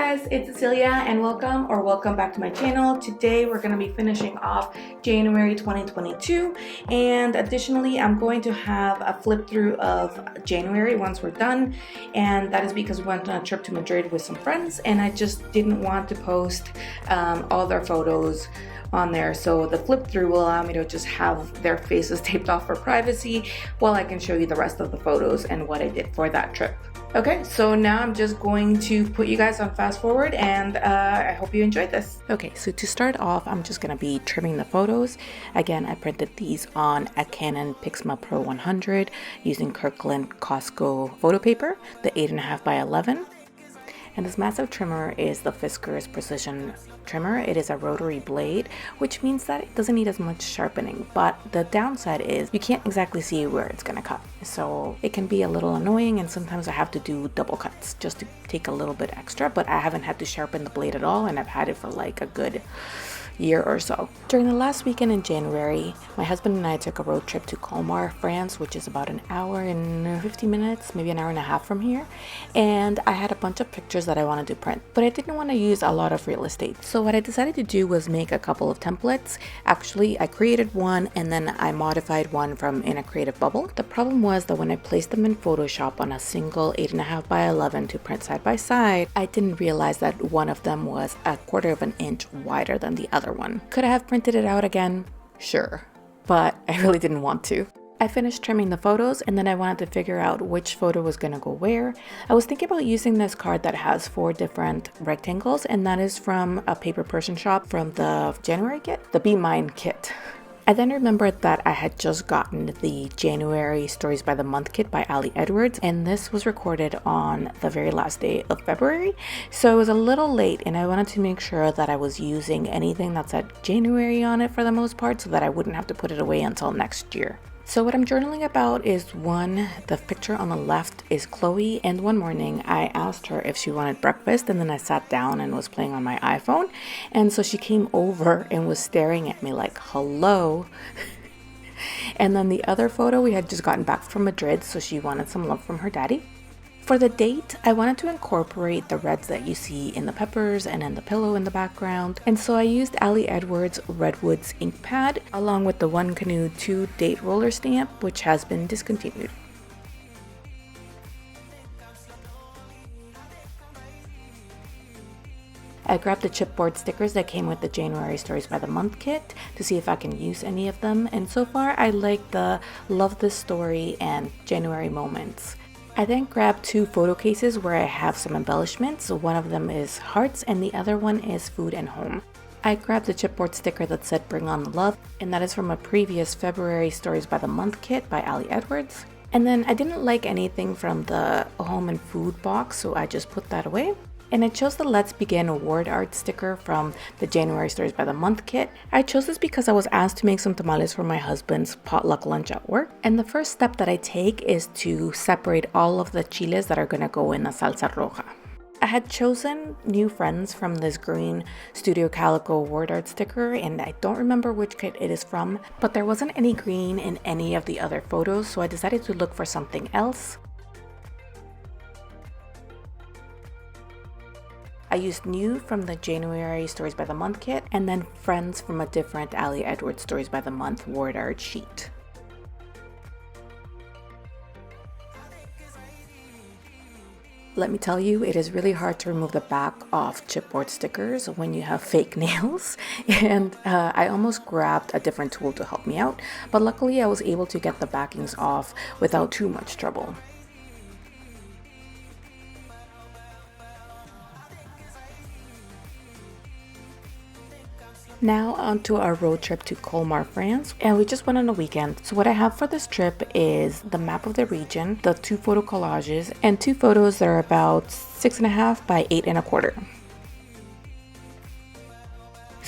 guys, it's Cecilia and welcome back to my channel. Today we're going to be finishing off January 2022, and additionally I'm going to have a flip through of January once we're done, and that is because we went on a trip to Madrid with some friends and I just didn't want to post all their photos on there, so the flip through will allow me to just have their faces taped off for privacy while I can show you the rest of the photos and what I did for that trip. Okay, so now I'm just going to put you guys on fast forward, and I hope you enjoyed this. Okay, so to start off, I'm just gonna be trimming the photos. Again, I printed these on a Canon Pixma Pro 100 using Kirkland Costco photo paper, the 8.5 by 11. And this massive trimmer is the Fiskars precision trimmer. It is a rotary blade, which means that it doesn't need as much sharpening, but the downside is you can't exactly see where it's gonna cut, so it can be a little annoying, and sometimes I have to do double cuts just to take a little bit extra. But I haven't had to sharpen the blade at all, and I've had it for like a good year or so. During the last weekend in January, my husband and I took a road trip to Colmar, France, which is about an hour and 50 minutes, maybe an hour and a half from here. And I had a bunch of pictures that I wanted to print, but I didn't want to use a lot of real estate. So what I decided to do was make a couple of templates. Actually, I created one and then I modified one from in a creative bubble. The problem was that when I placed them in Photoshop on a single 8.5 by 11 to print side by side, I didn't realize that one of them was a 1/4 of an inch wider than the other one. Could I have printed it out again? Sure, but I really didn't want to. I finished trimming the photos and then I wanted to figure out which photo was gonna go where. I was thinking about using this card that has 4 different rectangles, and that is from a paper person shop from the January kit, the Be Mine kit. I then remembered that I had just gotten the January Stories by the Month kit by Ali Edwards, and this was recorded on the very last day of February, so it was a little late, and I wanted to make sure that I was using anything that said January on it for the most part so that I wouldn't have to put it away until next year. So what I'm journaling about is, one, the picture on the left is Chloe, and one morning I asked her if she wanted breakfast, and then I sat down and was playing on my iPhone, and so she came over and was staring at me like, hello. And then the other photo, we had just gotten back from Madrid, so she wanted some love from her daddy. For the date, I wanted to incorporate the reds that you see in the peppers and in the pillow in the background, and so I used Ali Edwards Redwoods ink pad along with the One Canoe 2 date roller stamp, which has been discontinued. I grabbed the chipboard stickers that came with the January Stories by the Month kit to see if I can use any of them, and so far I like the Love This Story and January Moments. I then grabbed 2 photo cases where I have some embellishments. One of them is hearts and the other one is food and home. I grabbed the chipboard sticker that said Bring On the Love, and that is from a previous February Stories by the Month kit by Ali Edwards. And then I didn't like anything from the home and food box, so I just put that away. And I chose the Let's Begin award art sticker from the January Stories by the Month kit. I chose this because I was asked to make some tamales for my husband's potluck lunch at work. And the first step that I take is to separate all of the chiles that are gonna go in the salsa roja. I had chosen New Friends from this green Studio Calico award art sticker, and I don't remember which kit it is from, but there wasn't any green in any of the other photos, so I decided to look for something else. I used New from the January Stories by the Month kit, and then Friends from a different Ali Edwards Stories by the Month word art sheet. Let me tell you, it is really hard to remove the back off chipboard stickers when you have fake nails, and I almost grabbed a different tool to help me out, but luckily I was able to get the backings off without too much trouble. Now onto our road trip to Colmar, France, and we just went on a weekend. So what I have for this trip is the map of the region, the 2 photo collages, and 2 photos that are about 6.5 by 8.25.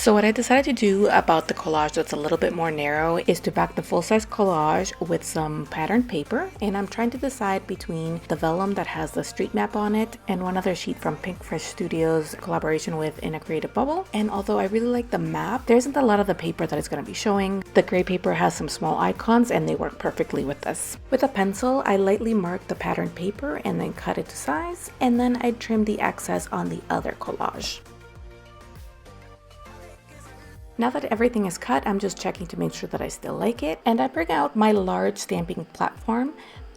So what I decided to do about the collage that's a little bit more narrow is to back the full-size collage with some patterned paper, and I'm trying to decide between the vellum that has the street map on it and one other sheet from Pinkfresh Studios collaboration with In a Creative Bubble. And although I really like the map, there isn't a lot of the paper that is going to be showing. The gray paper has some small icons and they work perfectly with this. With a pencil, I lightly marked the patterned paper and then cut it to size, and then I trimmed the excess on the other collage. Now that everything is cut, I'm just checking to make sure that I still like it, and I bring out my large stamping platform.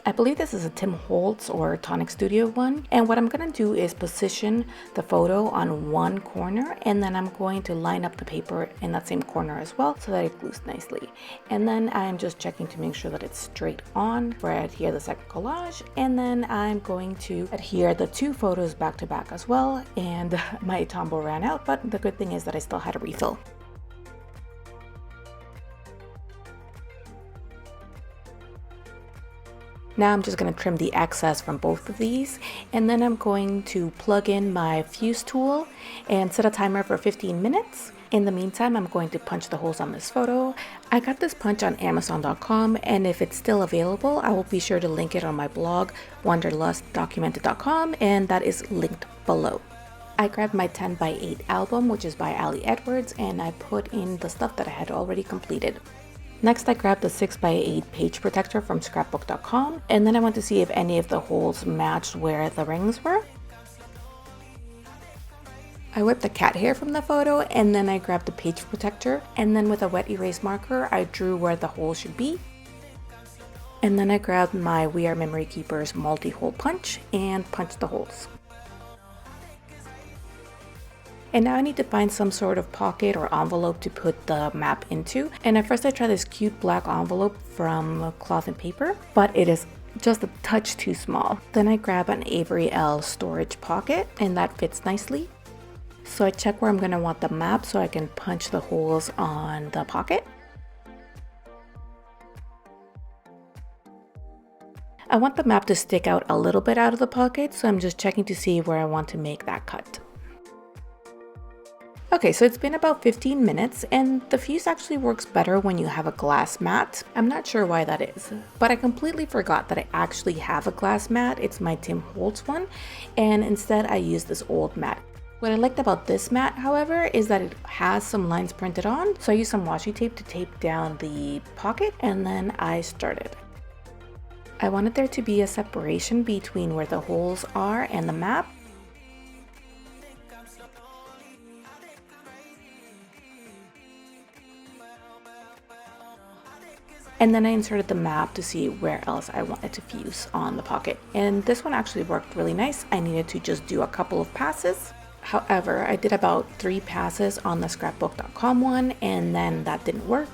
I believe this is a Tim Holtz or Tonic Studio one, and what I'm going to do is position the photo on one corner, and then I'm going to line up the paper in that same corner as well so that it glues nicely. And then I'm just checking to make sure that it's straight on where I adhere the second collage, and then I'm going to adhere the two photos back to back as well. And my Tombow ran out, but the good thing is that I still had a refill. Now I'm just going to trim the excess from both of these, and then I'm going to plug in my fuse tool and set a timer for 15 minutes. In the meantime, I'm going to punch the holes on this photo. I got this punch on Amazon.com, and if it's still available, I will be sure to link it on my blog, wanderlustdocumented.com, and that is linked below. I grabbed my 10 by 8 album, which is by Ali Edwards, and I put in the stuff that I had already completed. Next, I grabbed the 6 by 8 page protector from scrapbook.com, and then I went to see if any of the holes matched where the rings were. I whipped the cat hair from the photo, and then I grabbed the page protector, and then with a wet erase marker, I drew where the hole should be. And then I grabbed my We Are Memory Keepers multi-hole punch and punched the holes. And now I need to find some sort of pocket or envelope to put the map into. And at first I tried this cute black envelope from Cloth and Paper, but it is just a touch too small. Then I grab an Avery L storage pocket, and that fits nicely. So I check where I'm going to want the map so I can punch the holes on the pocket. I want the map to stick out a little bit out of the pocket, so I'm just checking to see where I want to make that cut. Okay, so it's been about 15 minutes, and the fuse actually works better when you have a glass mat. I'm not sure why that is, but I completely forgot that I actually have a glass mat. It's my Tim Holtz one, and instead I use this old mat. What I liked about this mat, however, is that it has some lines printed on, so I used some washi tape to tape down the pocket, and then I started. I wanted there to be a separation between where the holes are and the map. And then I inserted the map to see where else I wanted to fuse on the pocket. And this one actually worked really nice. I needed to just do a couple of passes. However, I did about 3 passes on the scrapbook.com one, and then that didn't work.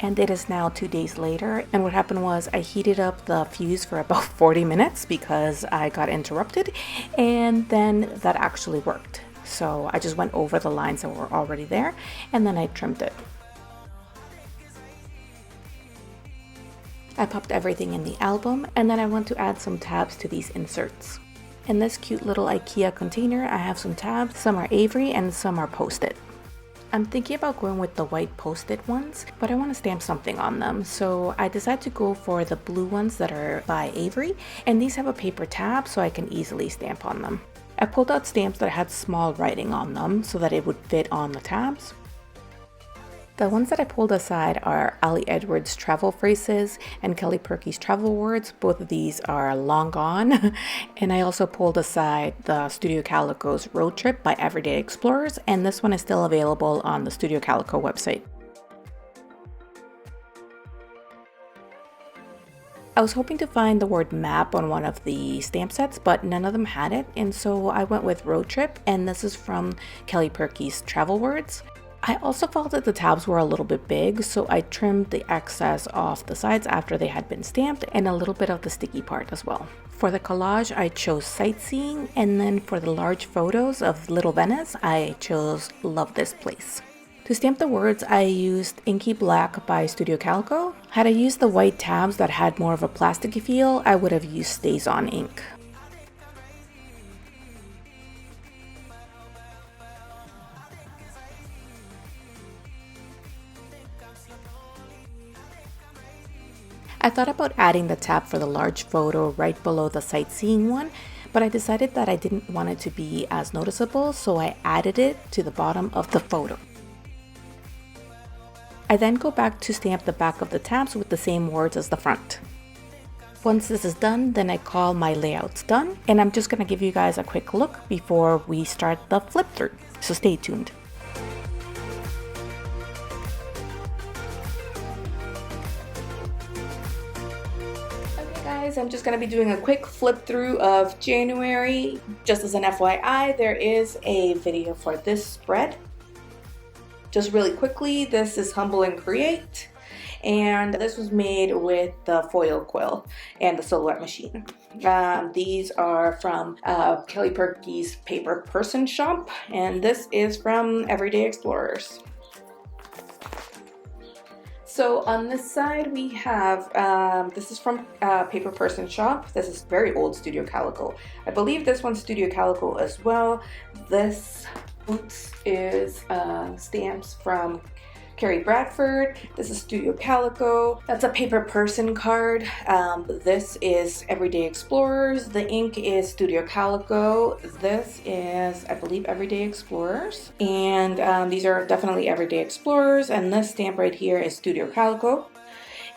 And it is now 2 days later, and what happened was I heated up the fuse for about 40 minutes because I got interrupted, and then that actually worked. So I just went over the lines that were already there, and then I trimmed it. I popped everything in the album, and then I want to add some tabs to these inserts. In this cute little IKEA container, I have some tabs. Some are Avery and some are Post-it. I'm thinking about going with the white Post-it ones, but I want to stamp something on them, so I decided to go for the blue ones that are by Avery, and these have a paper tab so I can easily stamp on them. I pulled out stamps that had small writing on them so that it would fit on the tabs. The ones that I pulled aside are Ali Edwards' travel phrases and Kelly Purkey's travel words. Both of these are long gone. And I also pulled aside the Studio Calico's Road Trip by Everyday Explorers, and this one is still available on the Studio Calico website. I was hoping to find the word map on one of the stamp sets, but none of them had it, and so I went with Road Trip, and this is from Kelly Purkey's travel words. I also felt that the tabs were a little bit big, so I trimmed the excess off the sides after they had been stamped, and a little bit of the sticky part as well. For the collage, I chose sightseeing, and then for the large photos of Little Venice, I chose Love This Place. To stamp the words, I used Inky Black by Studio Calico. Had I used the white tabs that had more of a plasticky feel, I would have used Stays On ink. I thought about adding the tab for the large photo right below the sightseeing one, but I decided that I didn't want it to be as noticeable, so I added it to the bottom of the photo. I then go back to stamp the back of the tabs with the same words as the front. Once this is done, then I call my layouts done, and I'm just going to give you guys a quick look before we start the flip through, so stay tuned. Okay guys, I'm just going to be doing a quick flip through of January. Just as an FYI, there is a video for this spread. Just really quickly, this is Humble and Create, and this was made with the foil quill and the silhouette machine. These are from Kelly Perky's Paper Person shop, and this is from Everyday Explorers. So on this side we have, this is from Paper Person shop. This is very old Studio Calico. I believe this one's Studio Calico as well. This boots is stamps from Carrie Bradford. This is Studio Calico. That's a Paper Person card. This is Everyday Explorers. The ink is Studio Calico. This is, I believe, Everyday Explorers. And these are definitely Everyday Explorers. And this stamp right here is Studio Calico.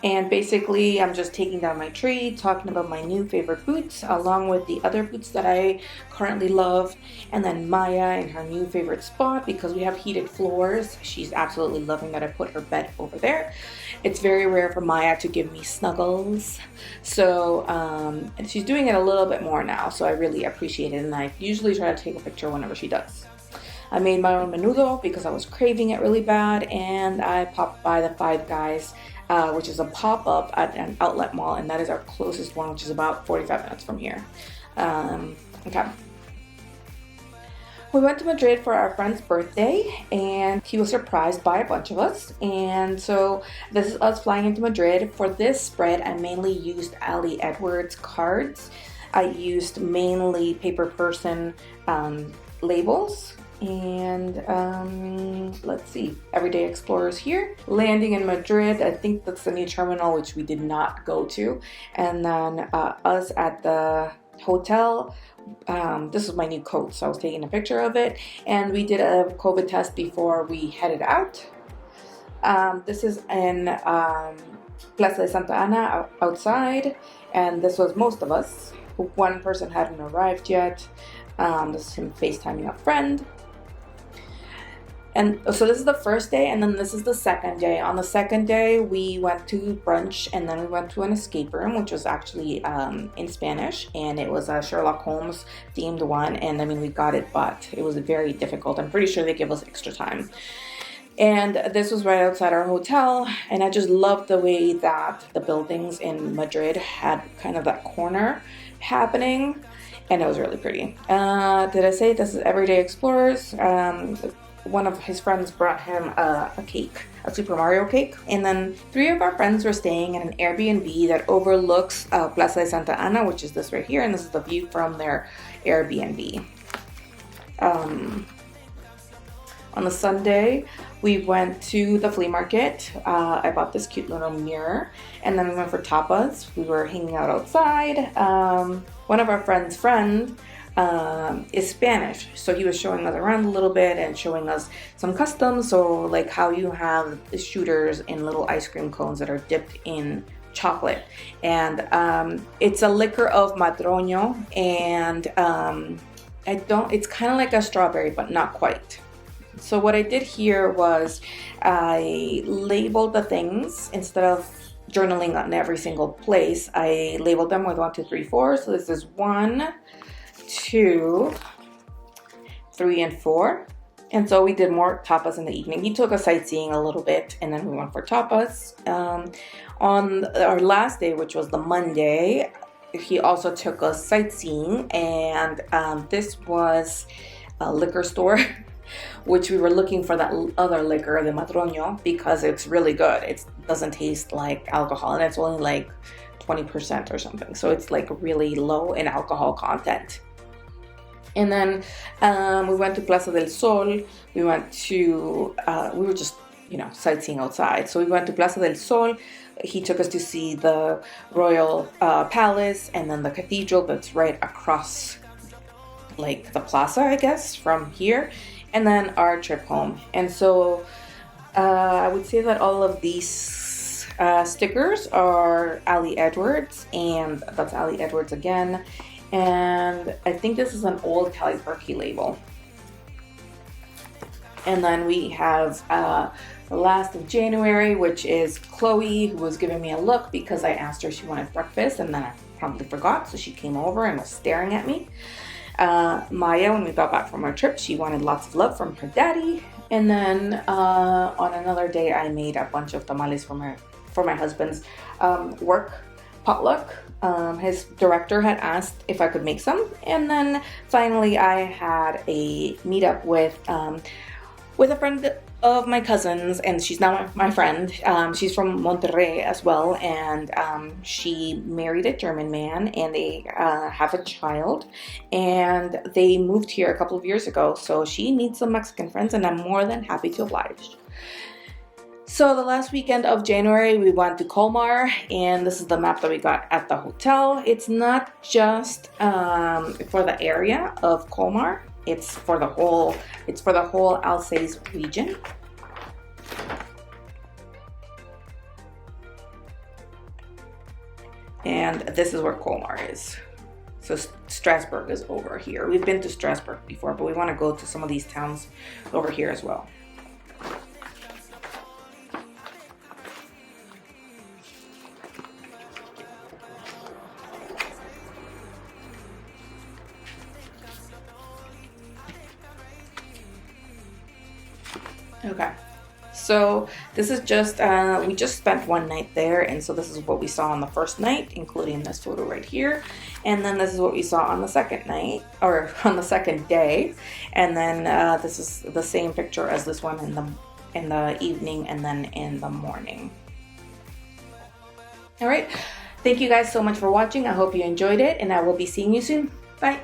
And basically, I'm just taking down my tree, talking about my new favorite boots, along with the other boots that I currently love. And then Maya in her new favorite spot, because we have heated floors. She's absolutely loving that I put her bed over there. It's very rare for Maya to give me snuggles. So, and she's doing it a little bit more now, so I really appreciate it. And I usually try to take a picture whenever she does. I made my own menudo because I was craving it really bad, and I popped by the Five Guys, which is a pop-up at an outlet mall, and that is our closest one, which is about 45 minutes from here. Okay. We went to Madrid for our friend's birthday, and he was surprised by a bunch of us. And so this is us flying into Madrid. For this spread, I mainly used Ali Edwards cards. I used mainly Paper Person labels. And let's see, Everyday Explorers here. Landing in Madrid, I think that's the new terminal, which we did not go to. And then us at the hotel. This is my new coat, so I was taking a picture of it. And we did a COVID test before we headed out. This is in Plaza de Santa Ana outside, and this was most of us. One person hadn't arrived yet. This is him FaceTiming a friend. And so this is the first day, and then this is the second day. On the second day, we went to brunch, and then we went to an escape room, which was actually in Spanish, and it was a Sherlock Holmes themed one. And I mean, we got it, but it was very difficult. I'm pretty sure they give us extra time. And this was right outside our hotel, and I just loved the way that the buildings in Madrid had kind of that corner happening, and it was really pretty. Did I say this is Everyday Explorers? One of his friends brought him a cake, a Super Mario cake. And then 3 of our friends were staying in an Airbnb that overlooks Plaza de Santa Ana, which is this right here. And this is the view from their Airbnb. On the Sunday, we went to the flea market. I bought this cute little mirror. And then we went for tapas. We were hanging out outside. One of our friends' friend is Spanish, so he was showing us around a little bit and showing us some customs, so like how you have the shooters in little ice cream cones that are dipped in chocolate, and it's a liquor of Madroño, and it's kind of like a strawberry but not quite. So what I did here was I labeled the things. Instead of journaling on every single place, I labeled them with 1, 2, 3, 4. So this is 1, 2, 3, and 4. And so we did more tapas in the evening. He took us sightseeing a little bit, and then we went for tapas. On our last day, which was the Monday, he also took us sightseeing, and this was a liquor store, which we were looking for that other liquor, the Madroño, because it's really good. It doesn't taste like alcohol, and it's only like 20% or something. So it's like really low in alcohol content. And then we went to Plaza del Sol. We went to, we were just, sightseeing outside. So we went to Plaza del Sol. he took us to see the Royal Palace and then the cathedral that's right across like the plaza, I guess, from here, and then our trip home. And so I would say that all of these stickers are Ali Edwards, and that's Ali Edwards again. And I think this is an old Cali Perky label. And then we have the last of January, which is Chloe, who was giving me a look because I asked her if she wanted breakfast, and then I promptly forgot, so she came over and was staring at me. Maya, when we got back from our trip, she wanted lots of love from her daddy. And then on another day, I made a bunch of tamales for my husband's work potluck. His director had asked if I could make some. And then finally, I had a meetup with a friend of my cousin's, and she's now my friend. She's from Monterrey as well, and she married a German man, and they have a child, and they moved here a couple of years ago, so she needs some Mexican friends, and I'm more than happy to oblige. So the last weekend of January, we went to Colmar, and this is the map that we got at the hotel. It's not just for the area of Colmar. It's for the whole Alsace region. And this is where Colmar is. So Strasbourg is over here. We've been to Strasbourg before, but we want to go to some of these towns over here as well. Okay, so this is just, we just spent one night there, and so this is what we saw on the first night, including this photo right here, and then this is what we saw on the second night, or on the second day, and then this is the same picture as this one in the evening and then in the morning. All right, thank you guys so much for watching. I hope you enjoyed it, and I will be seeing you soon. Bye.